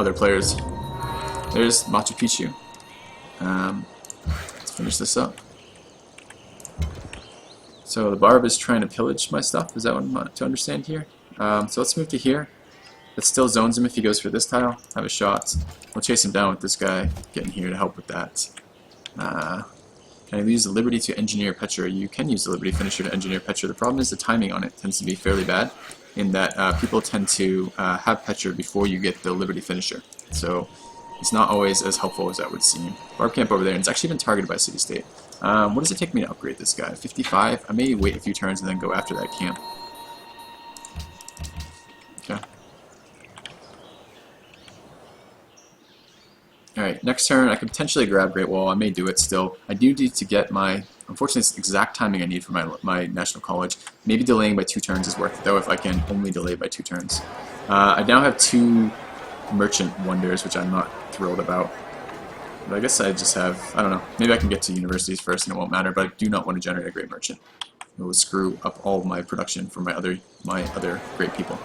other players. There's Machu Picchu. Let's finish this up. So the Barb is trying to pillage my stuff. Is that what I'm to understand here? So let's move to here. That still zones him if he goes for this tile. Have a shot. We'll chase him down with this guy getting here to help with that. Can I use the Liberty to engineer Petra? You can use the Liberty finisher to engineer Petra. The problem is the timing on it tends to be fairly bad, in that people tend to have Petra before you get the Liberty finisher. So it's not always as helpful as that would seem. Barb camp over there, and it's actually been targeted by City State. What does it take me to upgrade this guy? 55? I may wait a few turns and then go after that camp. Okay. Alright, next turn I can potentially grab Great Wall. I may do it still. I do need to get my, unfortunately it's the exact timing I need for my National College. Maybe delaying by 2 turns is worth it though if I can only delay by 2 turns. I now have 2 Merchant Wonders, which I'm not thrilled about. But I guess I just have, I don't know, maybe I can get to universities first and it won't matter, but I do not want to generate a Great Merchant. It will screw up all of my production for my other great people.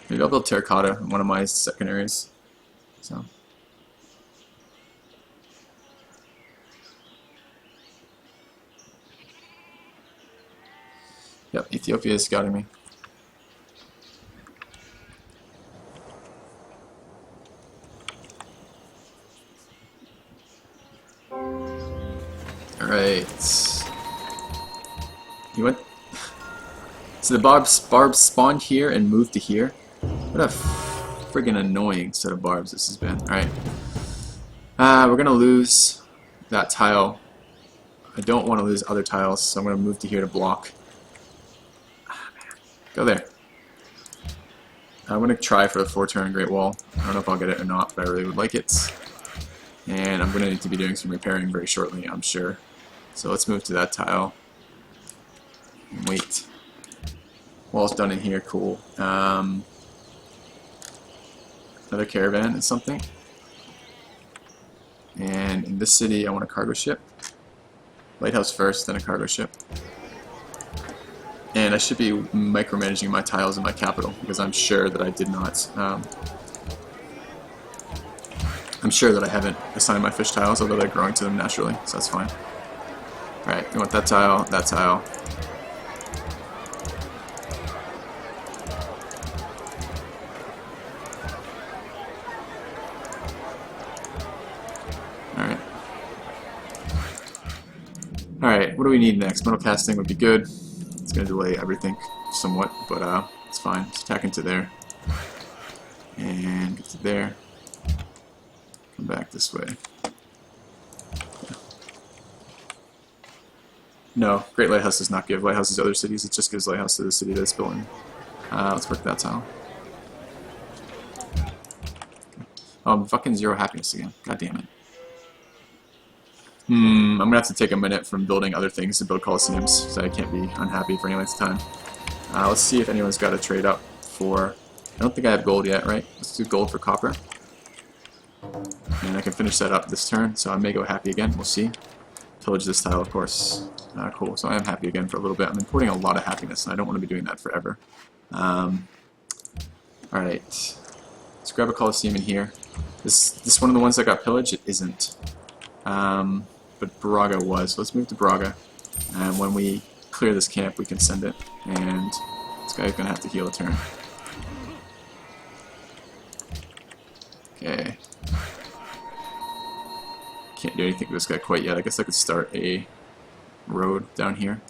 Maybe I'll build Terracotta in one of my secondaries. So. Yep, Ethiopia is scouting me. Alright. He went. So the Barbs spawned here and moved to here. What a friggin' annoying set of Barbs this has been. Alright. We're gonna lose that tile. I don't want to lose other tiles, so I'm gonna move to here to block. Go there. I'm gonna try for the 4-turn Great Wall. I don't know if I'll get it or not, but I really would like it. And I'm gonna need to be doing some repairing very shortly, I'm sure. So let's move to that tile. And wait. Wall's done in here, cool. Another caravan is something. And in this city I want a cargo ship. Lighthouse first, then a cargo ship. And I should be micromanaging my tiles in my capital, because I'm sure that I did not. I'm sure that I haven't assigned my fish tiles, although they're growing to them naturally, so that's fine. Alright, we want that tile, that tile. Alright. Alright, what do we need next? Metal casting would be good. It's going to delay everything somewhat, but it's fine. Let's attack into there. And get to there. Come back this way. Yeah. No, Great Lighthouse does not give lighthouses to other cities. It just gives lighthouse to the city that's building. Let's work that tile. Oh, fucking 0 happiness again. God damn it. I'm gonna have to take a minute from building other things to build Colosseums, so I can't be unhappy for any length of time. Let's see if anyone's got a trade up for... I don't think I have gold yet, right? Let's do gold for copper. And I can finish that up this turn, so I may go happy again. We'll see. Pillage this tile, of course. Cool, so I am happy again for a little bit. I'm importing a lot of happiness, and I don't want to be doing that forever. Alright. Let's grab a Colosseum in here. This one of the ones that got pillaged? It isn't. But Braga was. Let's move to Braga. And when we clear this camp, we can send it. And this guy's going to have to heal a turn. Okay. Can't do anything with this guy quite yet. I guess I could start a road down here.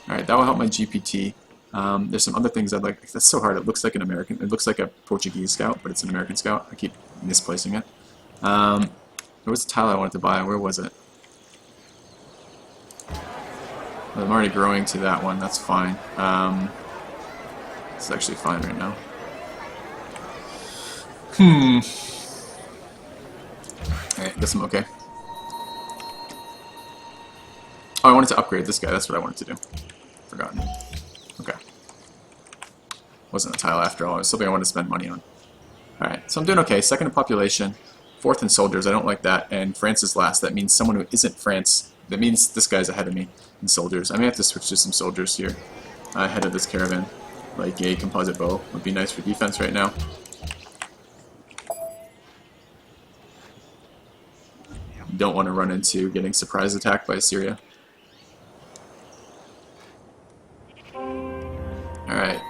Alright, that will help my GPT. There's some other things I'd like. That's so hard. It looks like an American. It looks like a Portuguese scout, but it's an American scout. I keep misplacing it. There was a tile I wanted to buy. Where was it? Well, I'm already growing to that one. That's fine. It's actually fine right now. Alright, guess I'm okay. Oh, I wanted to upgrade this guy. That's what I wanted to do. Forgotten. Okay. Wasn't a tile after all. It was something I wanted to spend money on. Alright, so I'm doing okay. Second in population. 4th in soldiers. I don't like that. And France is last. That means someone who isn't France. That means this guy's ahead of me in soldiers. I may have to switch to some soldiers here ahead of this caravan. Like a composite bow would be nice for defense right now. Don't want to run into getting surprise attacked by Assyria. Alright.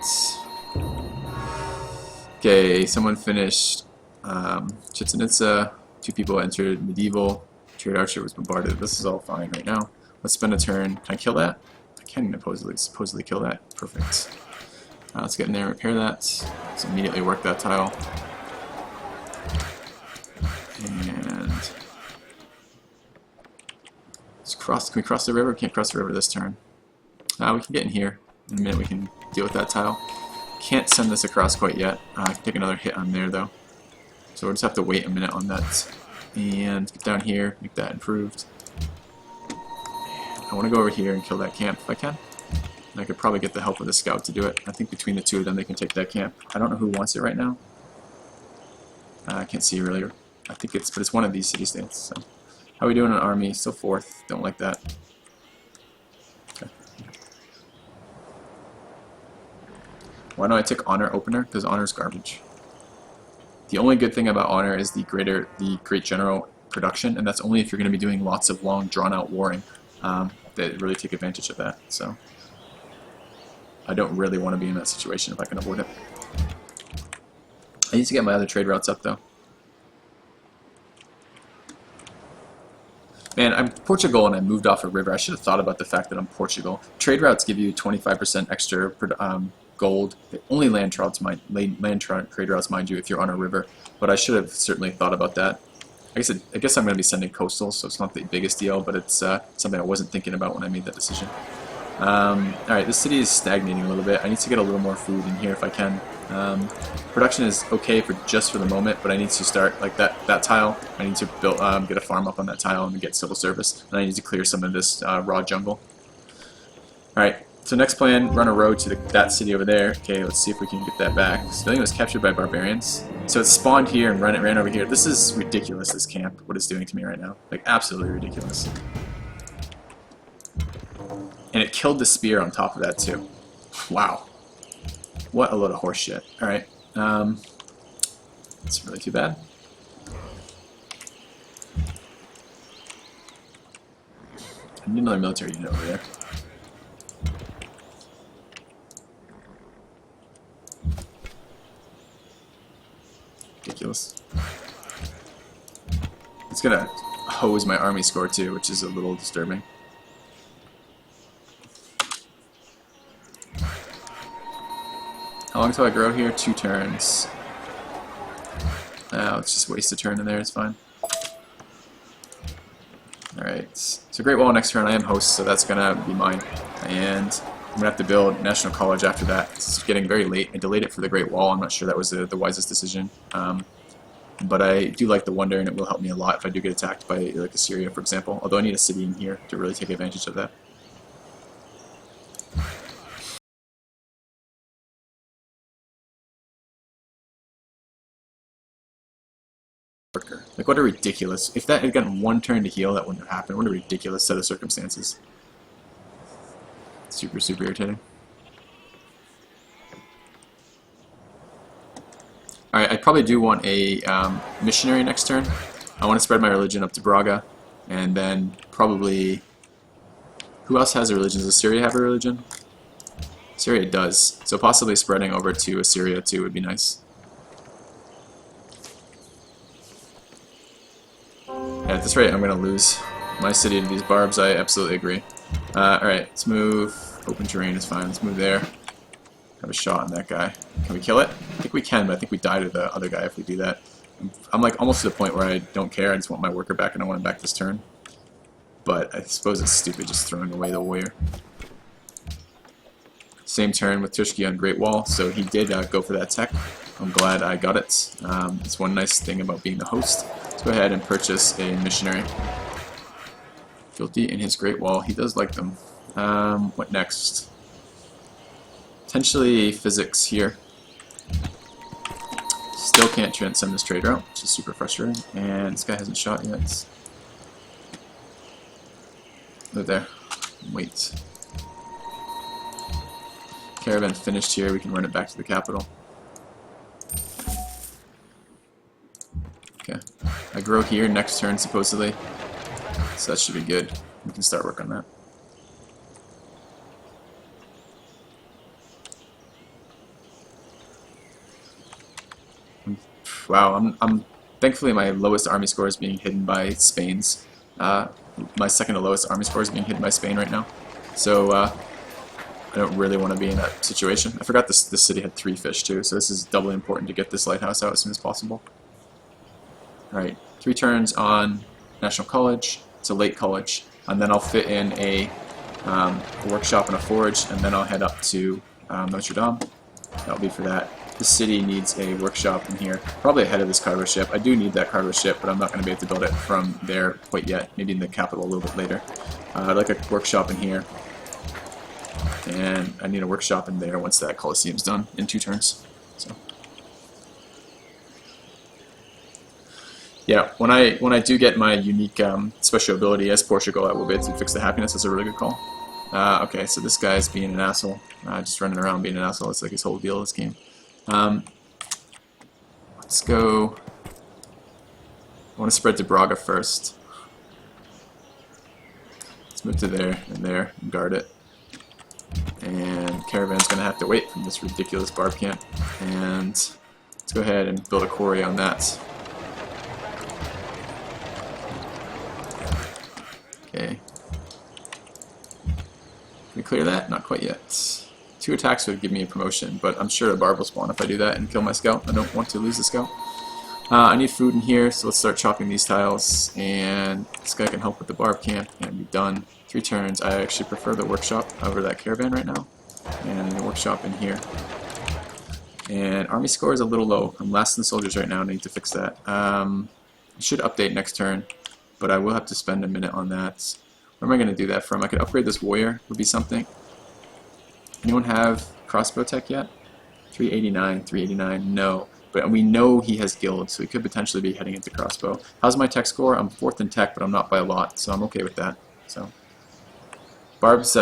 Okay, someone finished Chichen Itza. 2 people entered medieval. Trade archer was bombarded. This is all fine right now. Let's spend a turn. Can I kill that? I can supposedly kill that. Perfect. Let's get in there and repair that. Let's immediately work that tile. And let's cross. Can we cross the river? We can't cross the river this turn. We can get in here. In a minute we can deal with that tile. Can't send this across quite yet. I can take another hit on there though. So we'll just have to wait a minute on that. And get down here, make that improved. I want to go over here and kill that camp if I can. And I could probably get the help of the scout to do it. I think between the 2 of them they can take that camp. I don't know who wants it right now. I can't see really. I think but it's one of these city-states. So. How are we doing on army? Still 4th. Don't like that. Okay. Why don't I take honor opener? Because honor is garbage. The only good thing about honor is the great general production, and that's only if you're going to be doing lots of long, drawn-out warring that really take advantage of that. So I don't really want to be in that situation if I can avoid it. I need to get my other trade routes up though. Man, I'm Portugal and I moved off a river. I should have thought about the fact that I'm Portugal. Trade routes give you 25% extra gold. Only land trade routes, mind you, if you're on a river. But I should have certainly thought about that. I guess I'm going to be sending coastal, so it's not the biggest deal, but it's something I wasn't thinking about when I made that decision. Alright, this city is stagnating a little bit. I need to get a little more food in here if I can. Production is okay for just for the moment, but I need to start like that tile. I need to build, get a farm up on that tile and get civil service, and I need to clear some of this raw jungle. Alright, so next plan, run a road to that city over there. Okay, let's see if we can get that back. Civilian was captured by barbarians. So it spawned here and ran over here. This is ridiculous, this camp, what it's doing to me right now. Like, absolutely ridiculous. And it killed the spear on top of that, too. Wow. What a load of horse shit. Alright. That's really too bad. I need another military unit over there. Ridiculous. It's gonna hose my army score too, which is a little disturbing. How long till I grow here? 2 turns. Let's just waste a turn in there, it's fine. Alright, so Great Wall next turn. I am host, so that's gonna be mine. And I'm gonna have to build National College after that. It's getting very late. I delayed it for the Great Wall. I'm not sure that was the wisest decision. But I do like the Wonder, and it will help me a lot if I do get attacked by like Assyria, for example. Although I need a city in here to really take advantage of that. Like, what a ridiculous... If that had gotten 1 turn to heal, that wouldn't have happened. What a ridiculous set of circumstances. Super, super irritating. Alright, I probably do want a missionary next turn. I want to spread my religion up to Braga. And then probably... Who else has a religion? Does Assyria have a religion? Assyria does. So possibly spreading over to Assyria too would be nice. At this rate, I'm going to lose my city to these barbs. I absolutely agree. Alright, let's move. Open terrain is fine. Let's move there. Have a shot on that guy. Can we kill it? I think we can, but I think we die to the other guy if we do that. I'm like almost to the point where I don't care. I just want my worker back and I want him back this turn. But I suppose it's stupid just throwing away the warrior. Same turn with Tushki on Great Wall, so he did go for that tech. I'm glad I got it. It's one nice thing about being the host. Let's go ahead and purchase a missionary. Filthy in his Great Wall. He does like them. What next? Potentially physics here. Still can't send this trade route, which is super frustrating. And this guy hasn't shot yet. Move there. Wait. Caravan finished here. We can run it back to the capital. Okay. I grow here next turn, supposedly. So that should be good. We can start work on that. Wow, I'm thankfully my lowest army score is being hidden by Spain's. My second to lowest army score is being hidden by Spain right now. So I don't really want to be in that situation. I forgot this city had 3 fish too, so this is doubly important to get this lighthouse out as soon as possible. Alright, 3 turns on National College. It's a late college, and then I'll fit in a workshop and a forge, and then I'll head up to Notre Dame. That'll be for that. The city needs a workshop in here, probably ahead of this cargo ship. I do need that cargo ship, but I'm not going to be able to build it from there quite yet. Maybe in the capital a little bit later. I'd like a workshop in here, and I need a workshop in there once that Colosseum's done in 2 turns. So, yeah, when I do get my unique special ability as Portugal, I will be able to fix the happiness. That's a really good call. Okay, so this guy's being an asshole, just running around being an asshole. It's like his whole deal this game. Let's go. I want to spread to Braga first. Let's move to there and guard it. And Caravan's going to have to wait from this ridiculous barb camp. And let's go ahead and build a quarry on that. Okay. Can we clear that? Not quite yet. 2 attacks would give me a promotion, but I'm sure a barb will spawn if I do that and kill my scout. I don't want to lose the scout. I need food in here, so let's start chopping these tiles, and this guy can help with the barb camp, and be done. 3 turns. I actually prefer the workshop over that caravan right now, and the workshop in here. And army score is a little low. I'm last in soldiers right now, and I need to fix that. I should update next turn, but I will have to spend a minute on that. Where am I going to do that from? I could upgrade this warrior, would be something. Anyone have crossbow tech yet? 389, 389, no. But we know he has guild, so he could potentially be heading into crossbow. How's my tech score? I'm 4th in tech, but I'm not by a lot, so I'm okay with that. So, barbs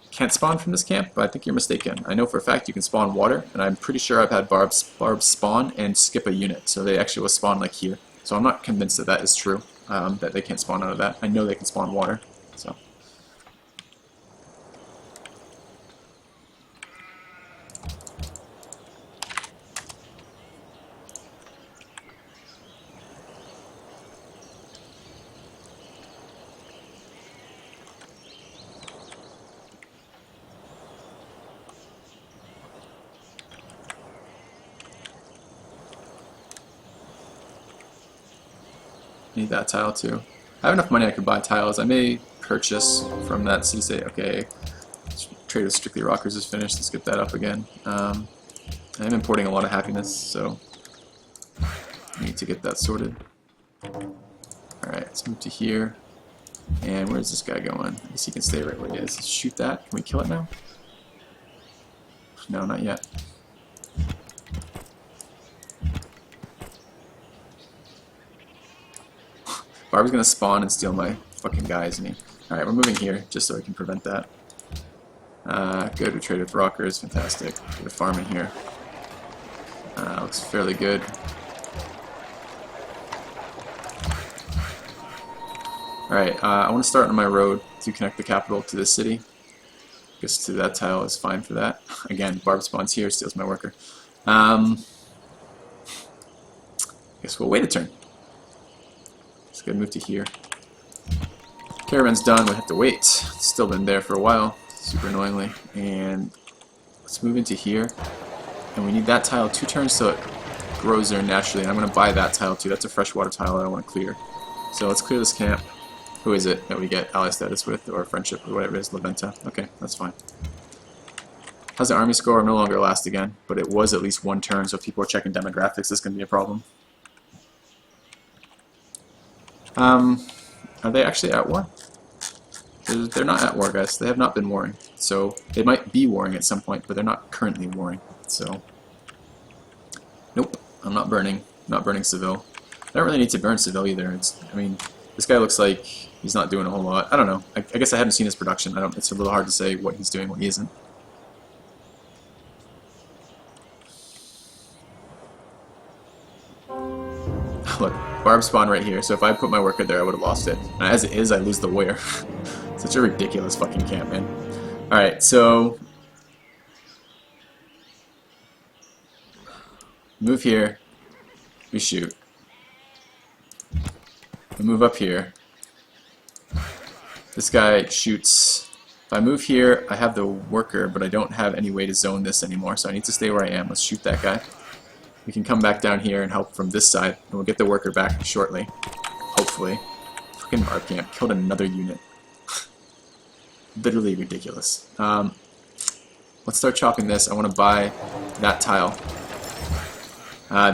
can't spawn from this camp, but I think you're mistaken. I know for a fact you can spawn water, and I'm pretty sure I've had barbs spawn and skip a unit, so they actually will spawn like here. So I'm not convinced that that is true, that they can't spawn out of that. I know they can spawn water, so. Need that tile too. I have enough money I could buy tiles. I may purchase from that city state. Okay, trade with Strictly Rockers is finished. Let's get that up again. I'm importing a lot of happiness, so I need to get that sorted. Alright, let's move to here. And where's this guy going? I guess he can stay right where he is. Let's shoot that. Can we kill it now? No, not yet. Barb's gonna spawn and steal my fucking guy, isn't he? Alright, we're moving here just so I can prevent that. Good, we traded with rockers, fantastic. Get a farm in here. Looks fairly good. Alright, I want to start on my road to connect the capital to the city. I guess to that tile is fine for that. Again, Barb spawns here, steals my worker. I guess we'll wait a turn. Let's go move to here. Caravan's done, we have to wait. It's still been there for a while, super annoyingly. And let's move into here. And we need that tile 2 turns so it grows there naturally. And I'm going to buy that tile too. That's a freshwater tile I don't want to clear. So let's clear this camp. Who is it that we get ally status with, or friendship, or whatever it is, La Venta? Okay, that's fine. How's the army score? I'm no longer last again, but it was at least 1 turn, so if people are checking demographics, this is going to be a problem. Are they actually at war? They're not at war, guys. They have not been warring. So they might be warring at some point, but they're not currently warring. So, nope. I'm not burning Seville. I don't really need to burn Seville either. I mean, this guy looks like he's not doing a whole lot. I don't know. I guess I haven't seen his production. It's a little hard to say what he's doing, what he isn't. Look, barb spawn right here, so if I put my worker there, I would have lost it. And as it is, I lose the warrior. Such a ridiculous fucking camp, man. Alright, so... move here. We shoot. We move up here. This guy shoots. If I move here, I have the worker, but I don't have any way to zone this anymore, so I need to stay where I am. Let's shoot that guy. We can come back down here and help from this side, and we'll get the worker back shortly. Hopefully. Fucking barb camp killed another unit. Literally ridiculous. Let's start chopping this. I want to buy that tile.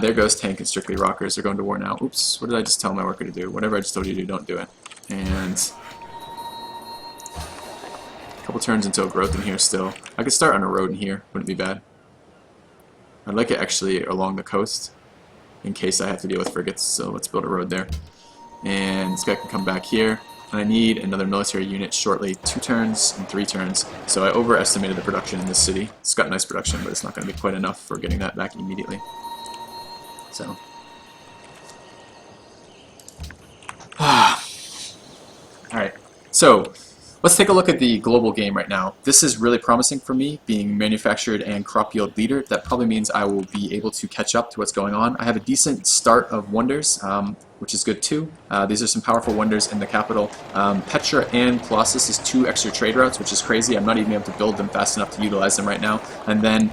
There goes tank and strictly rockers. They're going to war now. Oops, what did I just tell my worker to do? Whatever I just told you to do, don't do it. And a couple turns until growth in here still. I could start on a road in here. Wouldn't be bad. I'd like it actually along the coast in case I have to deal with frigates, so let's build a road there. And this guy can come back here. And I need another military unit shortly, 2 turns and 3 turns. So I overestimated the production in this city. It's got nice production, but it's not going to be quite enough for getting that back immediately. So. Alright, so let's take a look at the global game right now. This is really promising for me, being manufactured and crop yield leader. That probably means I will be able to catch up to what's going on. I have a decent start of wonders, which is good too. These are some powerful wonders in the capital. Petra and Colossus is 2 extra trade routes, which is crazy. I'm not even able to build them fast enough to utilize them right now. And then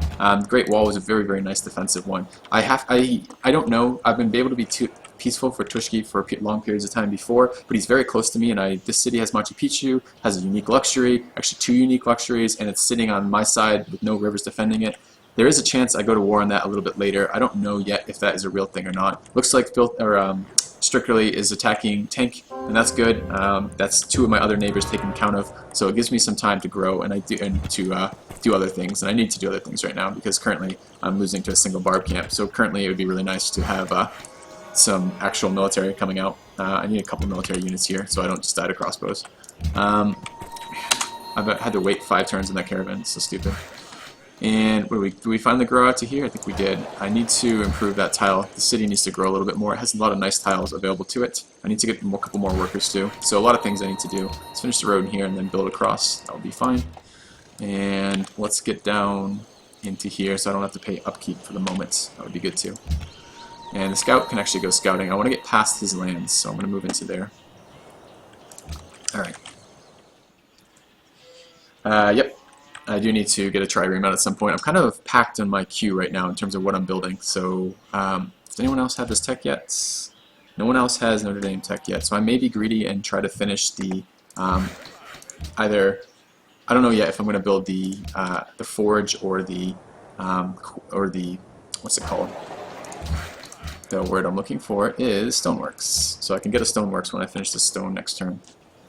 Great Wall was a very, very nice defensive one. I don't know. I've been able to be peaceful for Tushki for long periods of time before, but he's very close to me, and this city has Machu Picchu, has a unique luxury, actually 2 unique luxuries, and it's sitting on my side with no rivers defending it. There is a chance I go to war on that a little bit later. I don't know yet if that is a real thing or not. Looks like Strictly is attacking tank, and that's good. That's 2 of my other neighbors taken count of, so it gives me some time to grow and to do other things. And I need to do other things right now because currently I'm losing to a single barb camp. So currently it would be really nice to have some actual military coming out. I need a couple military units here so I don't just die to crossbows. I've had to wait 5 turns in that caravan. It's so stupid. And did we finally grow out to here? I think we did. I need to improve that tile. The city needs to grow a little bit more. It has a lot of nice tiles available to it. I need to get a couple more workers too. So a lot of things I need to do. Let's finish the road in here and then build across. That will be fine. And let's get down into here so I don't have to pay upkeep for the moment. That would be good too. And the scout can actually go scouting. I want to get past his lands, so I'm going to move into there. Alright. Yep. I do need to get a trireme out at some point. I'm kind of packed on my queue right now in terms of what I'm building. So, does anyone else have this tech yet? No one else has Notre Dame tech yet. So I may be greedy and try to finish the either. I don't know yet if I'm going to build the forge or the what's it called? The word I'm looking for is stoneworks. So I can get a stoneworks when I finish the stone next turn.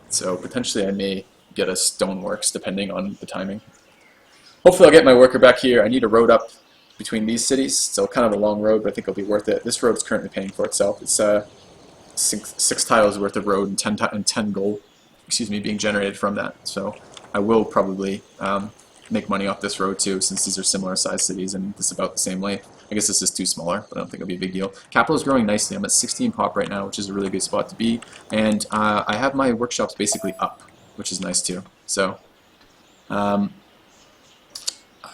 So potentially I may get a stoneworks depending on the timing. Hopefully I'll get my worker back here. I need a road up between these cities. So kind of a long road, but I think it'll be worth it. This road is currently paying for itself. It's 6 tiles worth of road and 10 gold, being generated from that. So I will probably make money off this road too, since these are similar sized cities and this is about the same length. I guess this is too smaller, but I don't think it'll be a big deal. Capital is growing nicely. I'm at 16 pop right now, which is a really good spot to be. And I have my workshops basically up, which is nice too. So I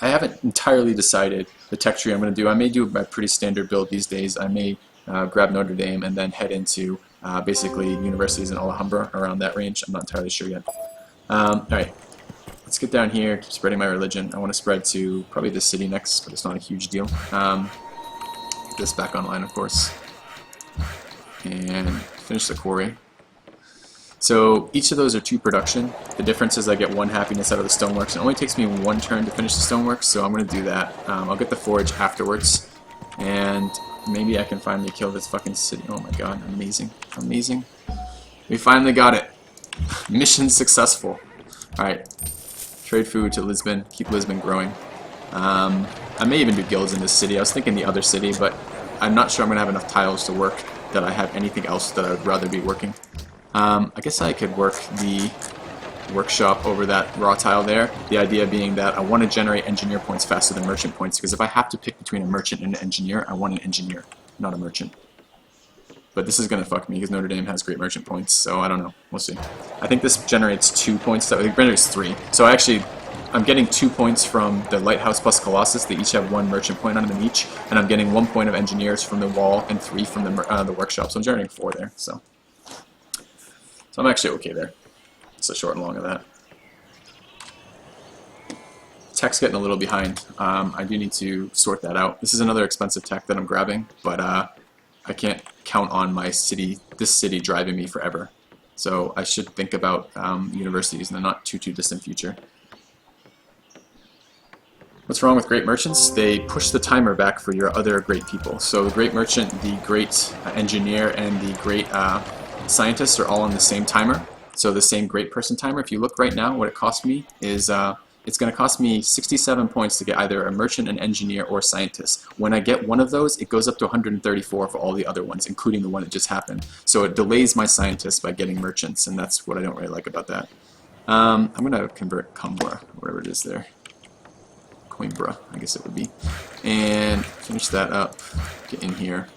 haven't entirely decided the tech tree I'm going to do. I may do my pretty standard build these days. I may grab Notre Dame and then head into basically universities in Alhambra, around that range. I'm not entirely sure yet. Alright, let's get down here, keep spreading my religion. I want to spread to probably this city next, but it's not a huge deal. Get this back online, of course. And finish the quarry. So each of those are 2 production. The difference is I get 1 happiness out of the stoneworks. It only takes me 1 turn to finish the stoneworks, so I'm going to do that. I'll get the forge afterwards, and maybe I can finally kill this fucking city. Oh my god, amazing. Amazing. We finally got it. Mission successful. Alright. Trade food to Lisbon. Keep Lisbon growing. I may even do guilds in this city. I was thinking the other city, but I'm not sure I'm going to have enough tiles to work that I have anything else that I would rather be working. I guess I could work the workshop over that raw tile there. The idea being that I want to generate engineer points faster than merchant points, because if I have to pick between a merchant and an engineer, I want an engineer, not a merchant. But this is going to fuck me because Notre Dame has great merchant points, so I don't know. We'll see. I think this generates 2 points. So it generates 3. So I'm getting 2 points from the Lighthouse plus Colossus. They each have 1 merchant point on them each, and I'm getting 1 point of engineers from the wall and 3 from the workshop. So I'm generating 4 there. So I'm actually okay there. It's the short and long of that. Tech's getting a little behind. I do need to sort that out. This is another expensive tech that I'm grabbing, but I can't count on this city driving me forever. So I should think about universities in the not too distant future. What's wrong with great merchants? They push the timer back for your other great people. So the great merchant, the great engineer, and the great scientist are all on the same timer. So the same great person timer. If you look right now, what it cost me is it's going to cost me 67 points to get either a merchant, an engineer, or scientist. When I get one of those, it goes up to 134 for all the other ones, including the one that just happened. So it delays my scientists by getting merchants, and that's what I don't really like about that. I'm going to convert Coimbra, whatever it is there. Coimbra, I guess it would be. And finish that up, get in here.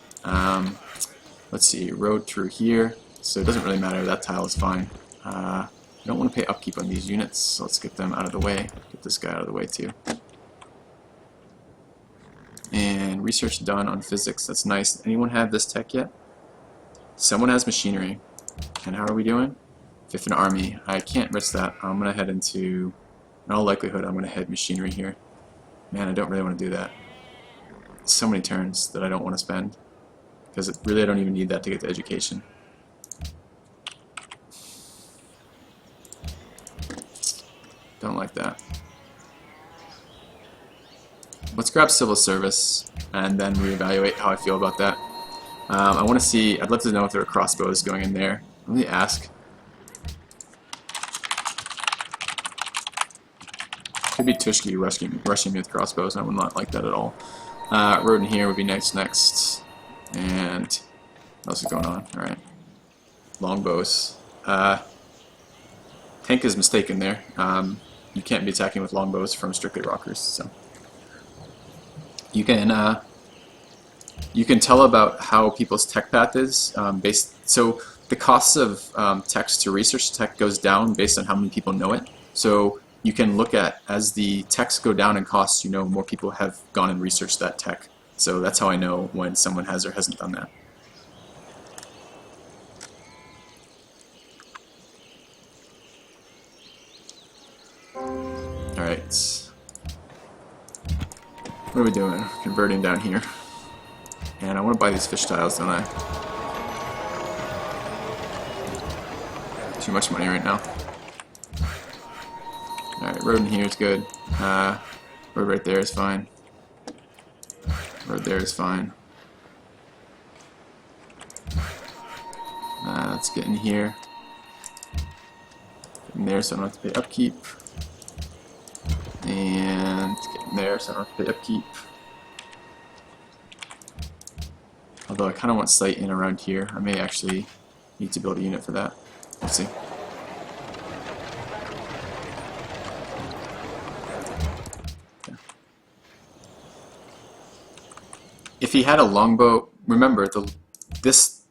Let's see, road through here. So it doesn't really matter, that tile is fine. I don't want to pay upkeep on these units, so let's get them out of the way. Get this guy out of the way too. And research done on physics, that's nice. Anyone have this tech yet? Someone has machinery. And how are we doing? 5th in army. I can't risk that. I'm going to head into, in all likelihood, I'm going to head machinery here. Man, I don't really want to do that. So many turns that I don't want to spend. Because really I don't even need that to get to education. Don't like that. Let's grab civil service and then reevaluate how I feel about that. I want to see, I'd love to know if there are crossbows going in there. Let me ask. Could be Tushki rushing me with crossbows, and I would not like that at all. Road in here would be next. And what else is going on? Alright. Longbows. Tank is mistaken there. You can't be attacking with longbows from strictly rockers, so you can tell about how people's tech path is so the cost of techs to research tech goes down based on how many people know it. So you can look at, as the techs go down in cost, you know more people have gone and researched that tech. So that's how I know when someone has or hasn't done that. Alright. What are we doing? Converting down here. And I want to buy these fish tiles, don't I? Too much money right now. Alright, road in here is good. Road right there is fine. Road there is fine. Let's get in here. Get in there so I don't have to pay upkeep. And get in there so I don't have to pay upkeep. Although I kind of want sight in around here. I may actually need to build a unit for that. Let's see. Okay. If he had a longbow, remember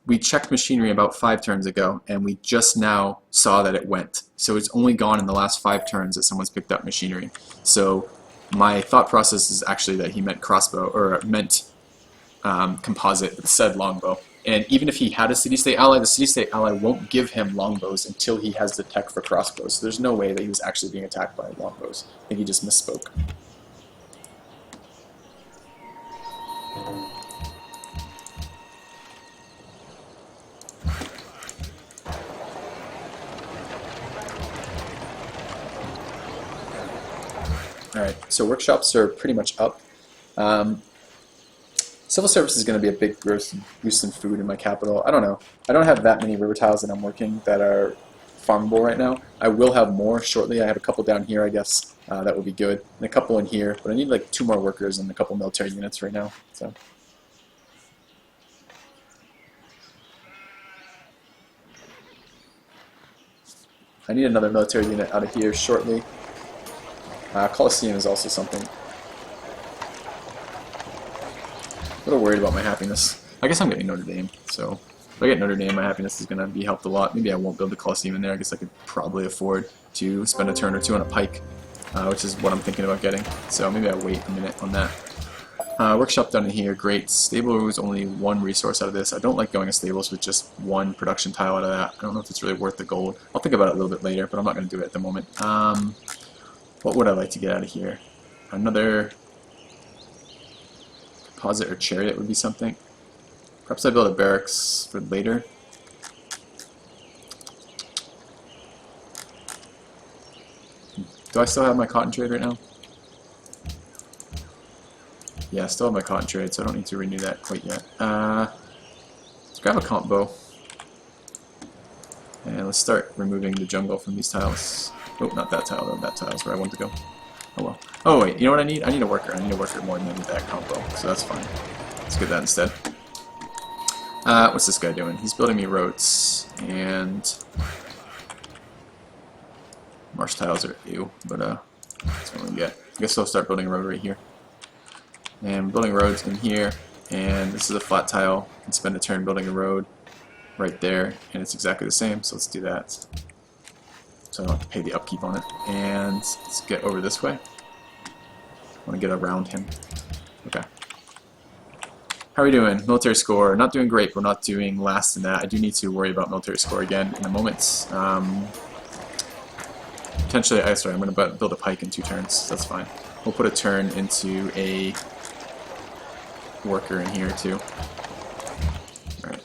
we checked machinery about 5 turns ago, and we just now saw that it went. So it's only gone in the last 5 turns that someone's picked up machinery. So my thought process is actually that he meant crossbow, or meant composite with said longbow. And even if he had a city-state ally, the city-state ally won't give him longbows until he has the tech for crossbows. So there's no way that he was actually being attacked by longbows. I think he just misspoke. Alright, so workshops are pretty much up. Civil service is going to be a big boost in food in my capital. I don't know. I don't have that many river tiles that I'm working that are farmable right now. I will have more shortly. I have a couple down here, I guess. That will be good. And a couple in here. But I need like 2 more workers and a couple military units right now. So I need another military unit out of here shortly. Colosseum is also something. A little worried about my happiness. I guess I'm getting Notre Dame, so if I get Notre Dame, my happiness is going to be helped a lot. Maybe I won't build the Colosseum in there. I guess I could probably afford to spend a turn or two on a pike, which is what I'm thinking about getting. So maybe I'll wait a minute on that. Workshop done in here, great. Stable is only one resource out of this. I don't like going to stables with just one production tile out of that. I don't know if it's really worth the gold. I'll think about it a little bit later, but I'm not going to do it at the moment. What would I like to get out of here? Another composite or chariot would be something. Perhaps I build a barracks for later. Do I still have my cotton trade right now? Yeah, I still have my cotton trade, so I don't need to renew that quite yet. Let's grab a combo. And let's start removing the jungle from these tiles. Oh, not that tile though. That tile's where I want to go. Oh well. Oh wait, you know what I need? I need a worker. I need a worker more than I need that combo, so that's fine. Let's get that instead. What's this guy doing? He's building me roads, and marsh tiles are ew, but that's what we get. I guess I'll start building a road right here. And building roads in here, and this is a flat tile. I can spend a turn building a road right there, and it's exactly the same, so let's do that. So I don't have to pay the upkeep on it. And let's get over this way. I want to get around him. Okay. How are we doing? Military score. Not doing great, but we're not doing last in that. I do need to worry about military score again in a moment. Potentially, sorry, I'm going to build a pike in 2 turns. That's fine. We'll put a turn into a worker in here too. Alright.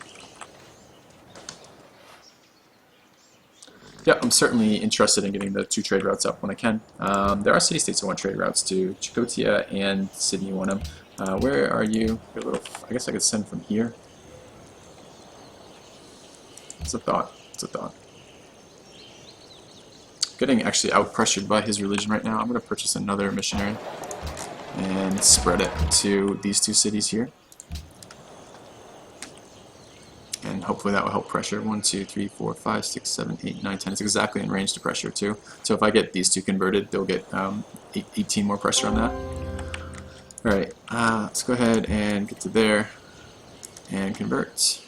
Yeah, I'm certainly interested in getting the 2 trade routes up when I can. There are city-states that want trade routes too. Chakotay and Sydney want them. Where are you? Your little, I guess I could send from here. It's a thought. It's a thought. Getting actually out-pressured by his religion right now. I'm going to purchase another missionary and spread it to these 2 cities here. And hopefully that will help pressure. 1, 2, 3, 4, 5, 6, 7, 8, 9, 10. It's exactly in range to pressure too. So if I get these 2 converted, they'll get 18 more pressure on that. Alright, let's go ahead and get to there and convert.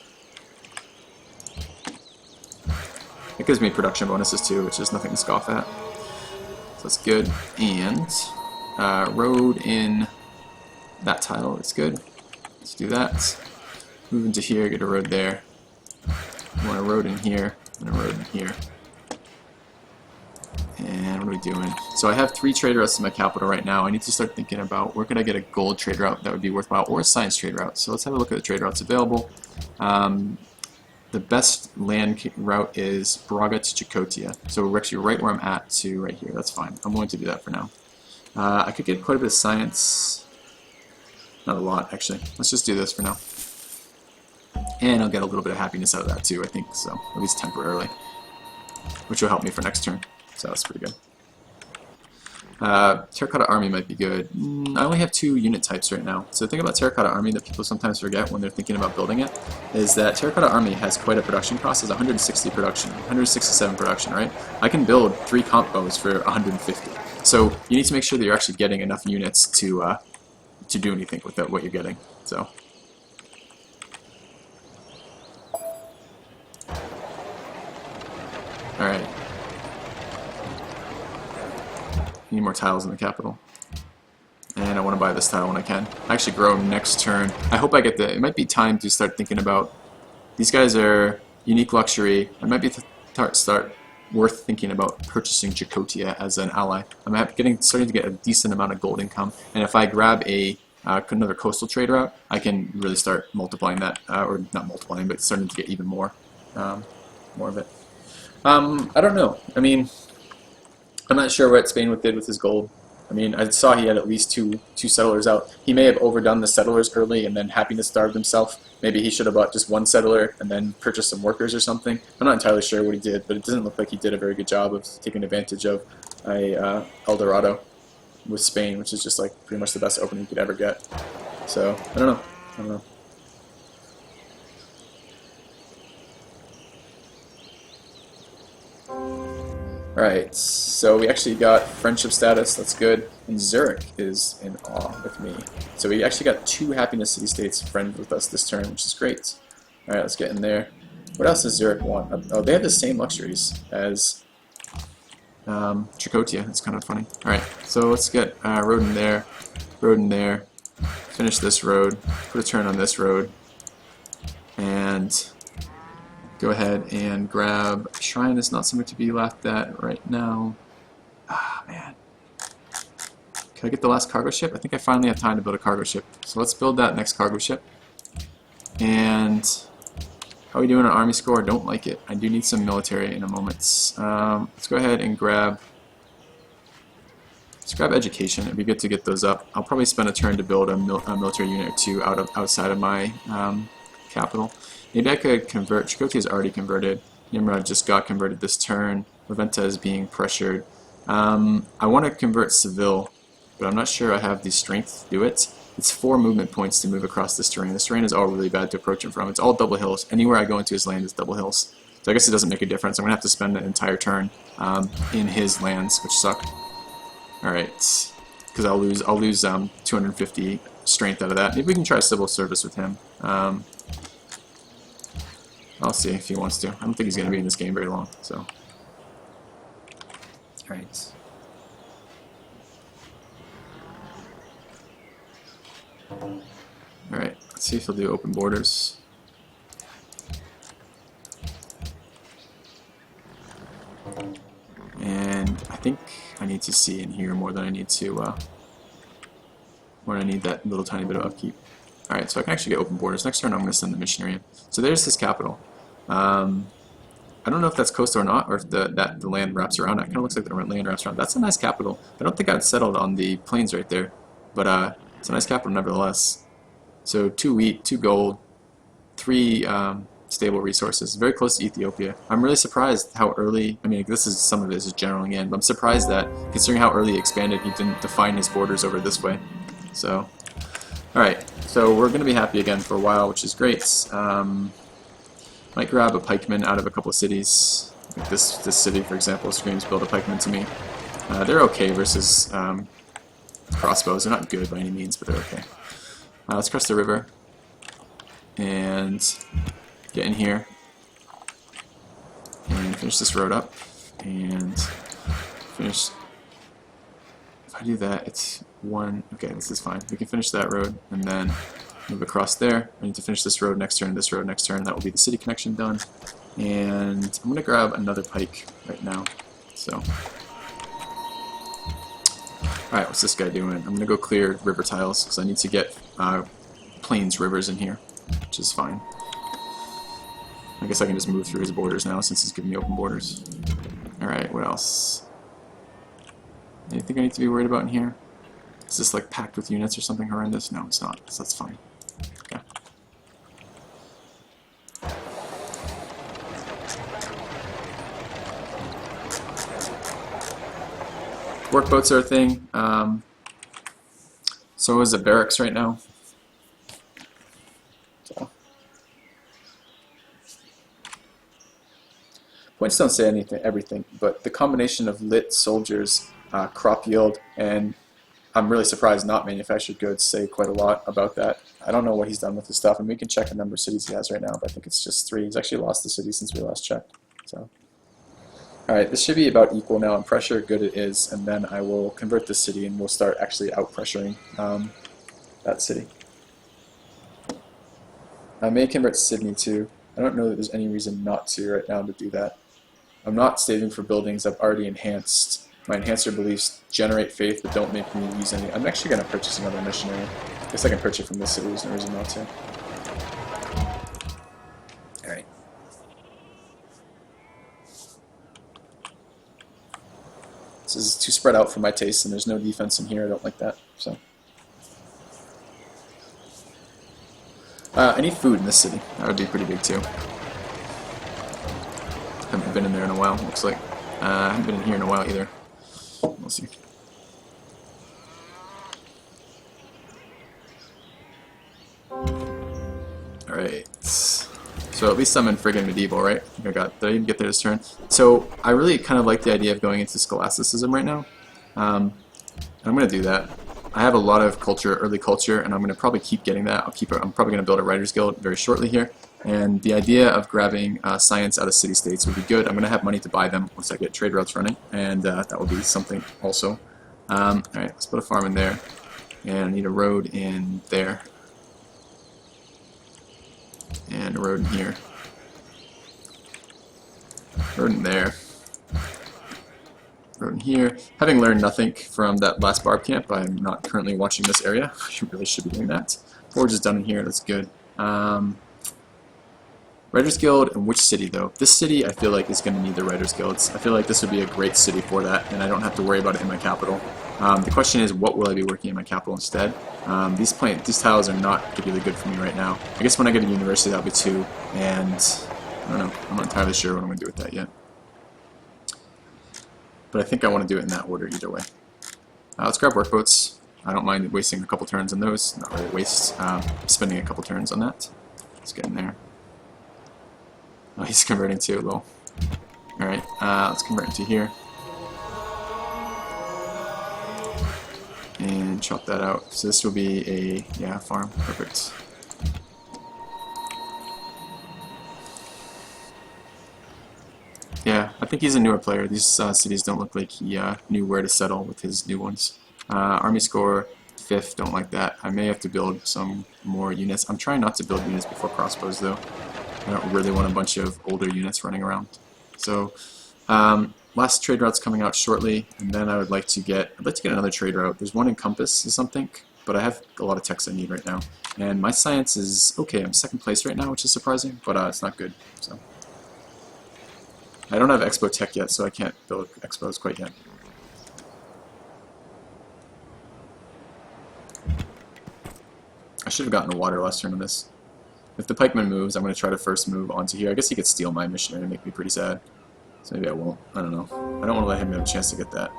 It gives me production bonuses too, which is nothing to scoff at. So that's good. And road in that tile is good. Let's do that. Move into here, get a road there. I want a road in here and a road in here. And what are we doing? So I have 3 trade routes in my capital right now. I need to start thinking about where could I get a gold trade route that would be worthwhile, or a science trade route. So let's have a look at the trade routes available. The best land route is Braga to Chakotay. So we're actually right where I'm at to right here. That's fine. I'm willing to do that for now. I could get quite a bit of science. Not a lot, actually. Let's just do this for now. And I'll get a little bit of happiness out of that too, I think. So, at least temporarily. Which will help me for next turn. So that's pretty good. Terracotta Army might be good. I only have 2 unit types right now. So the thing about Terracotta Army that people sometimes forget when they're thinking about building it is that Terracotta Army has quite a production cost. It's 160 production, 167 production, right? I can build 3 combos for 150. So you need to make sure that you're actually getting enough units to do anything with what you're getting. So. Alright. Need more tiles in the capital. And I want to buy this tile when I can. I actually grow next turn. I hope I get the... It might be time to start thinking about... These guys are unique luxury. It might be start worth thinking about purchasing Chakotay as an ally. I'm starting to get a decent amount of gold income. And if I grab another coastal trade route, I can really start multiplying that. Or not multiplying, but starting to get even more of it. I don't know. I mean... I'm not sure what Spain did with his gold. I mean, I saw he had at least two settlers out. He may have overdone the settlers early and then happiness starved himself. Maybe he should have bought just 1 settler and then purchased some workers or something. I'm not entirely sure what he did, but it doesn't look like he did a very good job of taking advantage of El Dorado with Spain, which is just like pretty much the best opening you could ever get. So, I don't know. Alright, so we actually got friendship status, that's good. And Zurich is in awe with me. So we actually got 2 happiness city-states friended with us this turn, which is great. Alright, let's get in there. What else does Zurich want? Oh, they have the same luxuries as Tricotia. It's kind of funny. Alright, so let's get road in there, finish this road, put a turn on this road, and go ahead and grab a shrine. That's not something to be laughed at right now. Ah, man. Can I get the last cargo ship? I think I finally have time to build a cargo ship. So let's build that next cargo ship. And how are we doing on army score? Don't like it. I do need some military in a moment. Let's go ahead and grab... Let's grab education. It'd be good to get those up. I'll probably spend a turn to build a military unit or 2 outside of my capital. Maybe I could convert. Tricotia is already converted. Nimrod just got converted this turn. Laventa is being pressured. I want to convert Seville, but I'm not sure I have the strength to do it. It's 4 movement points to move across this terrain. This terrain is all really bad to approach him from. It's all double hills. Anywhere I go into his land is double hills. So I guess it doesn't make a difference. I'm going to have to spend an entire turn in his lands, which suck. Alright, because I'll lose 250 strength out of that. Maybe we can try civil service with him. I'll see if he wants to. I don't think he's going to be in this game very long, so. Alright. Alright, let's see if he'll do open borders. And I think I need to see in here more than I need to, more than I need that little tiny bit of upkeep. Alright, so I can actually get open borders. Next turn I'm going to send the missionary in. So there's his capital. I don't know if that's coastal or not, or if the land wraps around. It kind of looks like the land wraps around. That's a nice capital. I don't think I'd settled on the plains right there, but it's a nice capital nevertheless. So 2 wheat, 2 gold, 3 stable resources. Very close to Ethiopia. I'm really surprised how early, I mean, this is some of it is generaling in, but I'm surprised that, considering how early he expanded, he didn't define his borders over this way. So, alright, so we're going to be happy again for a while, which is great. Might grab a pikeman out of a couple of cities. Like this city, for example, screams build a pikeman to me. They're okay versus crossbows. They're not good by any means, but they're okay. Let's cross the river and get in here and finish this road up and finish. If I do that, it's 1. Okay, this is fine. We can finish that road and then move across there. I need to finish this road next turn, this road next turn. That will be the city connection done. And I'm going to grab another pike right now. So, alright, what's this guy doing? I'm going to go clear river tiles because I need to get plains rivers in here, which is fine. I guess I can just move through his borders now since he's giving me open borders. Alright, what else? Anything I need to be worried about in here? Is this like packed with units or something horrendous? No, it's not, so that's fine. Okay. Workboats are a thing. So is the barracks right now. So. Points don't say anything, everything, but the combination of lit soldiers, crop yield, and I'm really surprised not manufactured goods say quite a lot about that. I don't know what he's done with his stuff, and we can check the number of cities he has right now, but I think it's just 3. He's actually lost the city since we last checked. So, alright, this should be about equal now in pressure. Good it is, and then I will convert this city and we'll start actually out-pressuring that city. I may convert Sydney too. I don't know that there's any reason not to right now to do that. I'm not saving for buildings I've already enhanced. My enhancer beliefs generate faith, but don't make me use any. I'm actually going to purchase another missionary. I guess I can purchase from this city. There's no reason not to. Alright. This is too spread out for my taste, and there's no defense in here. I don't like that. So, I need food in this city. That would be pretty big too. Haven't been in there in a while, looks like. I haven't been in here in a while either. We'll see. Alright. So at least I'm in friggin' medieval, right? Did I even get there this turn? So I really kind of like the idea of going into scholasticism right now. I'm going to do that. I have a lot of culture, early culture, and I'm going to probably keep getting that. I'm probably going to build a writer's guild very shortly here. And the idea of grabbing science out of city-states would be good. I'm going to have money to buy them once I get trade routes running, and that will be something also. Alright, let's put a farm in there. And I need a road in there. And a road in here. Road in there. Road in here. Having learned nothing from that last barb camp, I'm not currently watching this area. I really should be doing that. Forge is done in here, that's good. Writers Guild, and which city though? This city I feel like is going to need the Writers Guilds. I feel like this would be a great city for that, and I don't have to worry about it in my capital. The question is, what will I be working in my capital instead? These tiles are not particularly good for me right now. I guess when I get to university that'll be 2, and I don't know. I'm not entirely sure what I'm going to do with that yet. But I think I want to do it in that order either way. Let's grab workboats. I don't mind wasting a couple turns on those. Not really waste, spending a couple turns on that. Let's get in there. Oh, he's converting too, lol. Alright, let's convert into here. And chop that out. So this will be a, farm. Perfect. Yeah, I think he's a newer player. These cities don't look like he knew where to settle with his new ones. Army score, 5th, don't like that. I may have to build some more units. I'm trying not to build units before crossbows though. I don't really want a bunch of older units running around. So, last trade route's coming out shortly, and then I'd like to get another trade route. There's one in Compass or something, but I have a lot of techs I need right now. And my science is okay. I'm 2nd place right now, which is surprising, but it's not good. So, I don't have Expo tech yet, so I can't build Expos quite yet. I should have gotten a water last turn on this. If the pikeman moves, I'm going to try to first move onto here. I guess he could steal my missionary and make me pretty sad. So maybe I won't. I don't know. I don't want to let him have a chance to get that.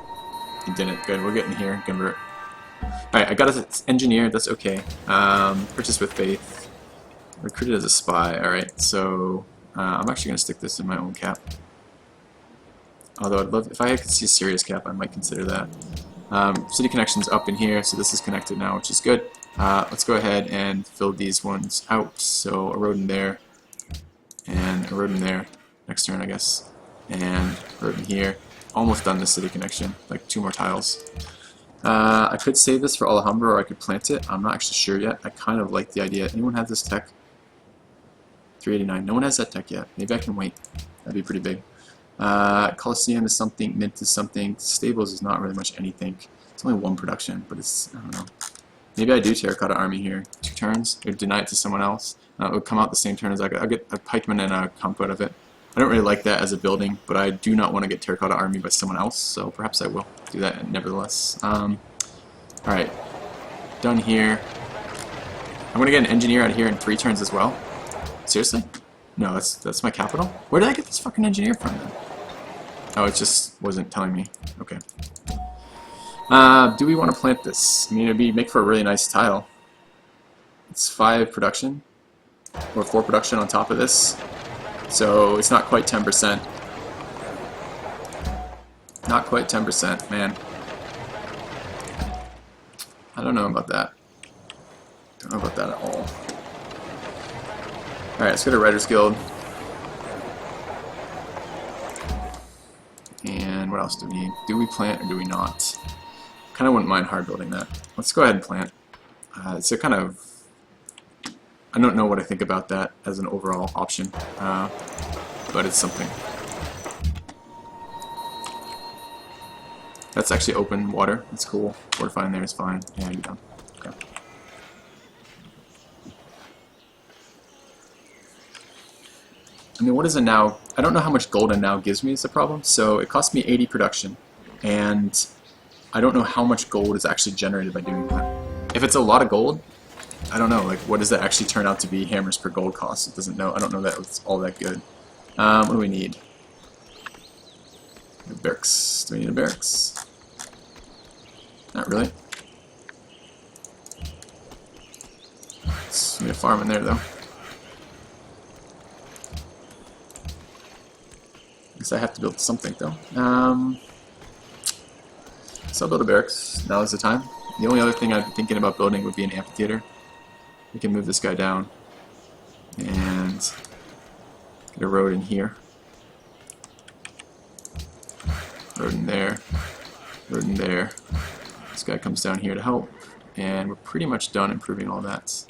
He didn't. Good. We're getting here. Convert. Alright, I got an engineer. That's okay. Purchase with faith. Recruited as a spy. Alright, so I'm actually going to stick this in my own cap. Although I'd love, if I could see a serious cap, I might consider that. City connection's up in here, so this is connected now, which is good. Let's go ahead and fill these ones out. So a road in there, and a road in there. Next turn, I guess. And a road in here. Almost done the city connection. Like 2 more tiles. I could save this for Alhambra, or I could plant it. I'm not actually sure yet. I kind of like the idea. Anyone have this tech? 389. No one has that tech yet. Maybe I can wait. That'd be pretty big. Coliseum is something. Mint is something. Stables is not really much anything. It's only 1 production, but it's, I don't know. Maybe I do Terracotta Army here. 2 turns. Or deny it to someone else. It would come out the same turn as I'll get a pikeman and a comp out of it. I don't really like that as a building, but I do not want to get Terracotta Army by someone else, so perhaps I will do that nevertheless. Alright. Done here. I'm going to get an engineer out of here in 3 turns as well. Seriously? No, that's my capital? Where did I get this fucking engineer from then? Oh, it just wasn't telling me. Okay. Do we want to plant this? I mean, it'd make for a really nice tile. It's 5 production, or 4 production on top of this, so it's not quite 10%. Not quite 10%, man. I don't know about that. Don't know about that at all. Alright, let's go to Writers Guild. And what else do we need? Do we plant or do we not? Kind of wouldn't mind hard building that. Let's go ahead and plant. It's a kind of... I don't know what I think about that as an overall option, but it's something. That's actually open water. That's cool. Fortifying there is fine. Yeah, you're done. Okay. I mean, what is it now? I don't know how much gold a now gives me is the problem. So it cost me 80 production, and I don't know how much gold is actually generated by doing that. If it's a lot of gold, I don't know. Like, what does that actually turn out to be? Hammers per gold cost? It doesn't know. I don't know that it's all that good. What do we need? A barracks. Do we need a barracks? Not really. Let's need a farm in there though. guess I have to build something though. So I'll build a barracks. Now is the time. The only other thing I'd be thinking about building would be an amphitheater. We can move this guy down and get a road in here. Road in there. Road in there. This guy comes down here to help. And we're pretty much done improving all that.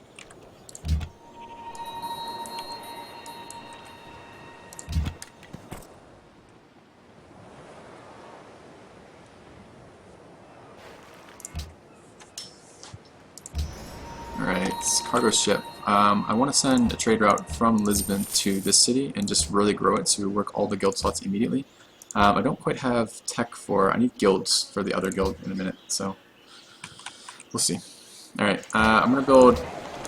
Alright, cargo ship. I want to send a trade route from Lisbon to this city and just really grow it so we work all the guild slots immediately. I don't quite have tech for... I need guilds for the other guild in a minute, so we'll see. Alright, I'm going to build...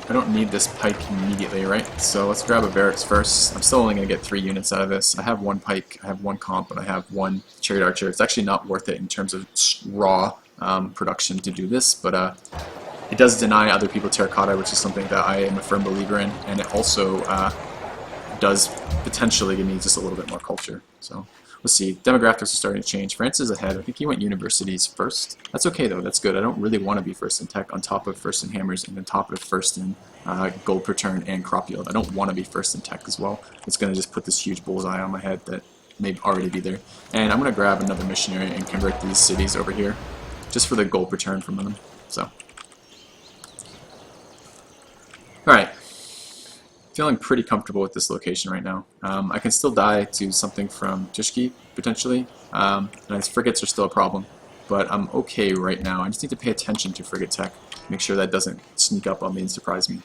I don't need this pike immediately, right? So let's grab a barracks first. I'm still only going to get 3 units out of this. I have 1 pike, I have 1 comp, and I have 1 chariot archer. It's actually not worth it in terms of raw production to do this, but it does deny other people terracotta, which is something that I am a firm believer in, and it also does potentially give me just a little bit more culture. So we'll see. Demographics are starting to change. France is ahead. I think he went universities first. That's okay though. That's good. I don't really want to be first in tech on top of first in hammers and on top of first in gold per turn and crop yield. I don't want to be first in tech as well. It's going to just put this huge bullseye on my head that may already be there. And I'm going to grab another missionary and convert these cities over here just for the gold per turn from them. So. Alright, feeling pretty comfortable with this location right now. I can still die to something from Tishki, potentially, and frigates are still a problem, but I'm okay right now. I just need to pay attention to frigate tech, make sure that doesn't sneak up on me and surprise me.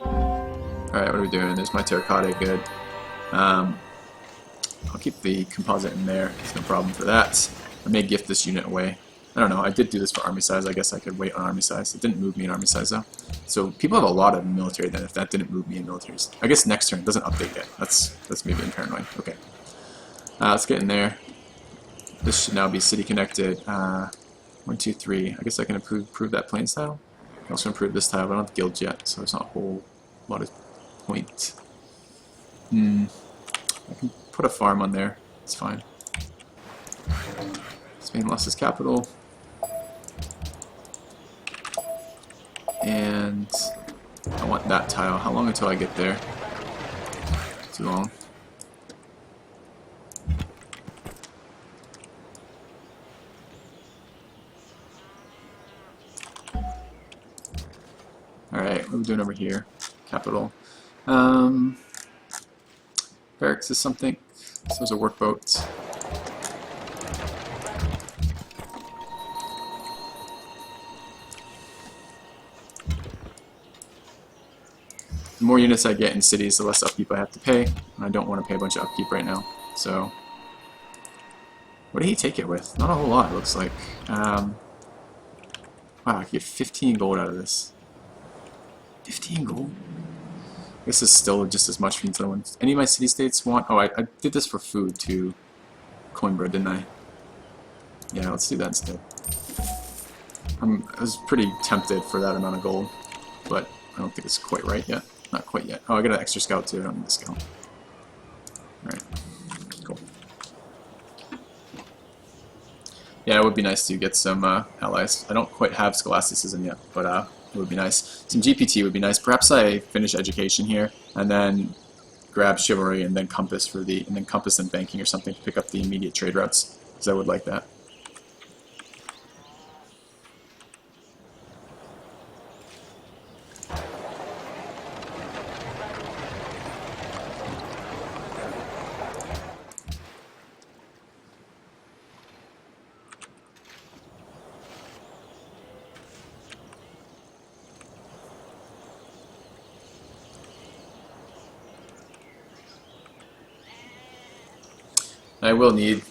Alright, what are we doing? There's my terracotta, good. I'll keep the composite in there, there's no problem for that. I may gift this unit away. I don't know, I did do this for army size. I guess I could wait on army size. It didn't move me in army size though. So people have a lot of military then if that didn't move me in militaries. I guess next turn, it doesn't update yet. That's me being paranoid. Okay. Let's get in there. This should now be city connected. 1, 2, 3. I guess I can improve that plains tile. I can also improve this tile, but I don't have guilds yet, so there's not a whole lot of point. I can put a farm on there. It's fine. Spain lost its capital. And I want that tile. How long until I get there? Too long. Alright, what are we doing over here? Capital. Barracks is something. So there's a workboat. The more units I get in cities, the less upkeep I have to pay, and I don't want to pay a bunch of upkeep right now. So, what did he take it with? Not a whole lot, it looks like. Wow, I can get 15 gold out of this. 15 gold? This is still just as much from the other ones. Any of my city-states want... Oh, I did this for food to Coimbra, didn't I? Yeah, let's do that instead. I was pretty tempted for that amount of gold, but I don't think it's quite right yet. Not quite yet. Oh, I got an extra scout too. I don't need the scout. Alright. Cool. Yeah, it would be nice to get some allies. I don't quite have scholasticism yet, but it would be nice. Some GPT would be nice. Perhaps I finish education here and then grab chivalry and then compass for the compass and banking or something to pick up the immediate trade routes, because I would like that. I will need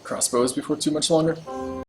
crossbows before too much longer.